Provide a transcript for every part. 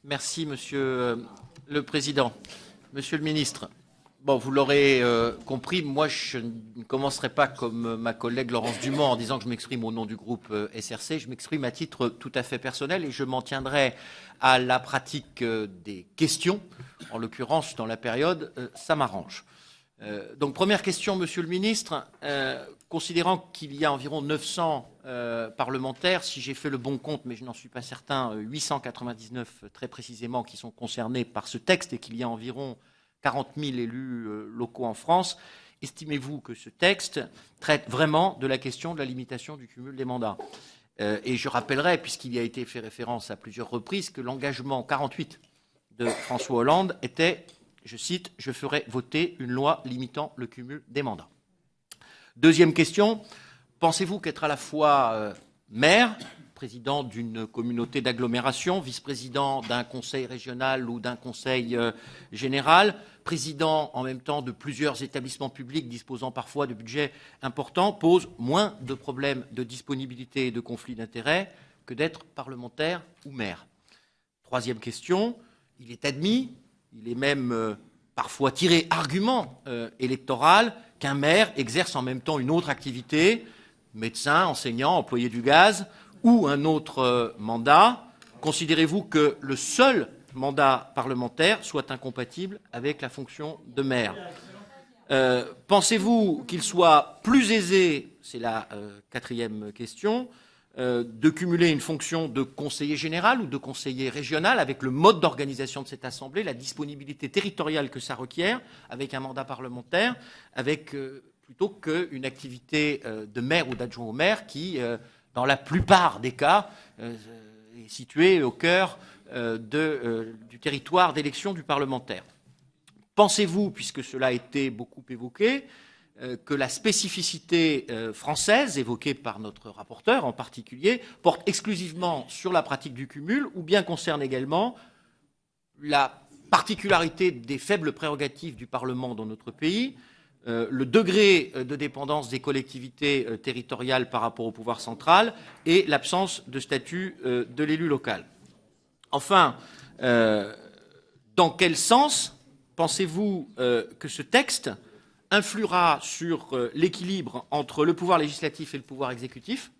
Merci, Monsieur le Président. Monsieur le Ministre, bon, vous l'aurez compris, moi je ne commencerai pas comme ma collègue Laurence Dumont en disant que je m'exprime au nom du groupe SRC. Je m'exprime à titre tout à fait personnel et je m'en tiendrai à la pratique des questions. En l'occurrence, dans la période, ça m'arrange. Donc, première question, Monsieur le Ministre. Considérant qu'il y a environ 900 parlementaires, si j'ai fait le bon compte, mais je n'en suis pas certain, 899 très précisément qui sont concernés par ce texte et qu'il y a environ 40 000 élus locaux en France, estimez-vous que ce texte traite vraiment de la question de la limitation du cumul des mandats? Et je rappellerai, puisqu'il y a été fait référence à plusieurs reprises, que l'engagement 48 de François Hollande était, je cite, « Je ferai voter une loi limitant le cumul des mandats ». Deuxième question, pensez-vous qu'être à la fois maire, président d'une communauté d'agglomération, vice-président d'un conseil régional ou d'un conseil général, président en même temps de plusieurs établissements publics disposant parfois de budgets importants, pose moins de problèmes de disponibilité et de conflits d'intérêts que d'être parlementaire ou maire? Troisième question, il est admis, il est même parfois tiré argument électoral qu'un maire exerce en même temps une autre activité, médecin, enseignant, employé du gaz, ou un autre mandat. Considérez-vous que le seul mandat parlementaire soit incompatible avec la fonction de maire? Pensez-vous qu'il soit plus aisé, c'est la quatrième question, de cumuler une fonction de conseiller général ou de conseiller régional avec le mode d'organisation de cette Assemblée, la disponibilité territoriale que ça requiert, avec un mandat parlementaire, avec plutôt qu'une activité de maire ou d'adjoint au maire qui, dans la plupart des cas, est située au cœur du territoire d'élection du parlementaire. Pensez-vous, puisque cela a été beaucoup évoqué, que la spécificité française, évoquée par notre rapporteur en particulier, porte exclusivement sur la pratique du cumul ou bien concerne également la particularité des faibles prérogatives du Parlement dans notre pays, le degré de dépendance des collectivités territoriales par rapport au pouvoir central et l'absence de statut de l'élu local. Enfin, dans quel sens pensez-vous que ce texte influera sur l'équilibre entre le pouvoir législatif et le pouvoir exécutif,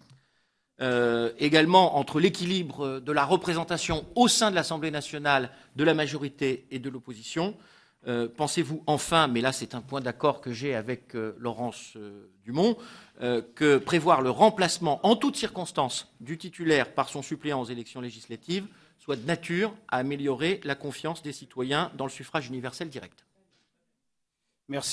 également entre l'équilibre de la représentation au sein de l'Assemblée nationale de la majorité et de l'opposition? Pensez-vous enfin, mais là c'est un point d'accord que j'ai avec Laurence Dumont, que prévoir le remplacement en toutes circonstances du titulaire par son suppléant aux élections législatives soit de nature à améliorer la confiance des citoyens dans le suffrage universel direct? Merci.